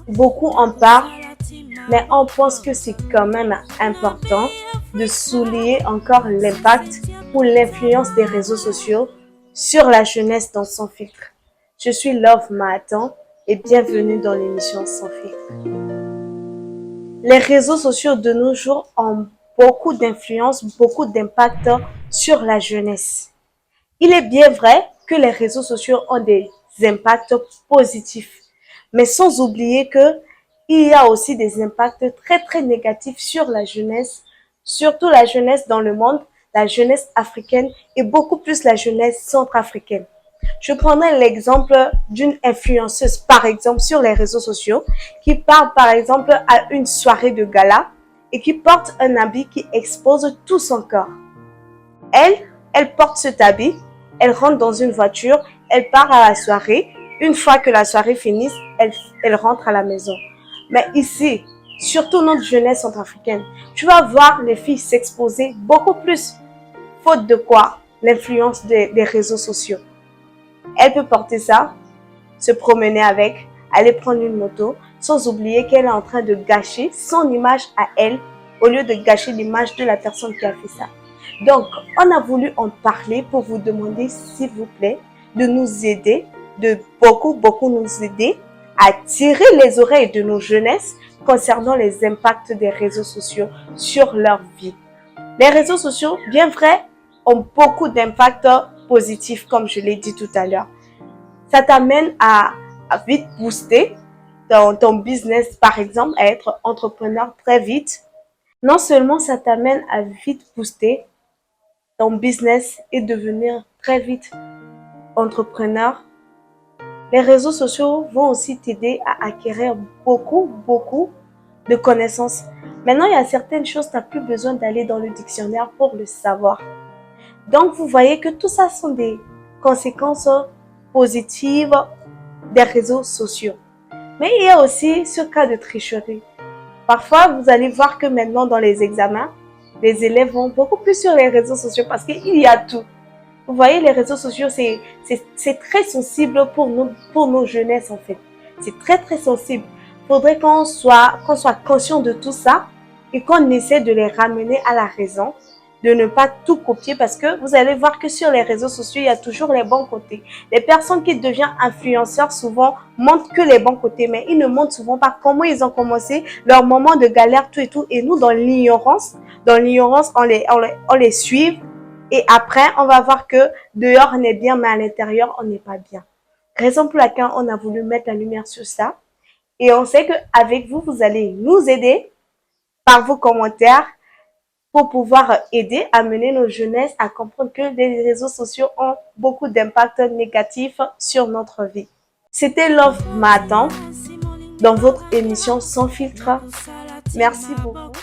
Beaucoup en parlent, mais on pense que c'est quand même important de souligner encore l'impact ou l'influence des réseaux sociaux sur la jeunesse dans Sans filtre. Je suis Love Mahatan et bienvenue dans l'émission Sans filtre. Les réseaux sociaux de nos jours ont beaucoup d'influence, beaucoup d'impact sur la jeunesse. Il est bien vrai que les réseaux sociaux ont des impacts positifs, mais sans oublier que il y a aussi des impacts très négatifs sur la jeunesse, surtout la jeunesse dans le monde, la jeunesse africaine et beaucoup plus la jeunesse centrafricaine. Je prendrai l'exemple d'une influenceuse, par exemple, sur les réseaux sociaux, qui part, par exemple, à une soirée de gala et qui porte un habit qui expose tout son corps. Elle porte cet habit, elle rentre dans une voiture, elle part à la soirée. Une fois que la soirée finisse, elle rentre à la maison. Mais ici, surtout notre jeunesse centrafricaine, tu vas voir les filles s'exposer beaucoup plus. Faute de quoi? L'influence des réseaux sociaux. Elle peut porter ça, se promener avec, aller prendre une moto, sans oublier qu'elle est en train de gâcher son image à elle, au lieu de gâcher l'image de la personne qui a fait ça. Donc, on a voulu en parler pour vous demander, s'il vous plaît, de nous aider, de beaucoup nous aider à tirer les oreilles de nos jeunesses concernant les impacts des réseaux sociaux sur leur vie. Les réseaux sociaux, bien vrai, ont beaucoup d'impacts positifs, comme je l'ai dit tout à l'heure. Ça t'amène à vite booster ton business, par exemple, à être entrepreneur très vite. Non seulement ça t'amène à vite booster ton business et devenir très vite entrepreneur, les réseaux sociaux vont aussi t'aider à acquérir beaucoup de connaissances. Maintenant, il y a certaines choses, tu n'as plus besoin d'aller dans le dictionnaire pour le savoir. Donc, vous voyez que tout ça sont des conséquences positives des réseaux sociaux. Mais il y a aussi ce cas de tricherie. Parfois, vous allez voir que maintenant, dans les examens, les élèves vont beaucoup plus sur les réseaux sociaux parce qu'il y a tout. Vous voyez, les réseaux sociaux, c'est très sensible pour nos jeunesses, en fait. C'est très sensible. Il faudrait qu'on soit conscient de tout ça et qu'on essaie de les ramener à la raison, de ne pas tout copier parce que vous allez voir que sur les réseaux sociaux, il y a toujours les bons côtés. Les personnes qui deviennent influenceurs souvent montrent que les bons côtés, mais ils ne montrent souvent pas comment ils ont commencé, leur moment de galère, tout et tout. Et nous, dans l'ignorance, on les suit. Et après, on va voir que dehors, on est bien, mais à l'intérieur, on n'est pas bien. Raison pour laquelle on a voulu mettre la lumière sur ça. Et on sait qu'avec vous, vous allez nous aider par vos commentaires pour pouvoir aider à mener nos jeunesses à comprendre que les réseaux sociaux ont beaucoup d'impact négatifs sur notre vie. C'était Love Mahatan dans votre émission Sans filtre. Merci beaucoup.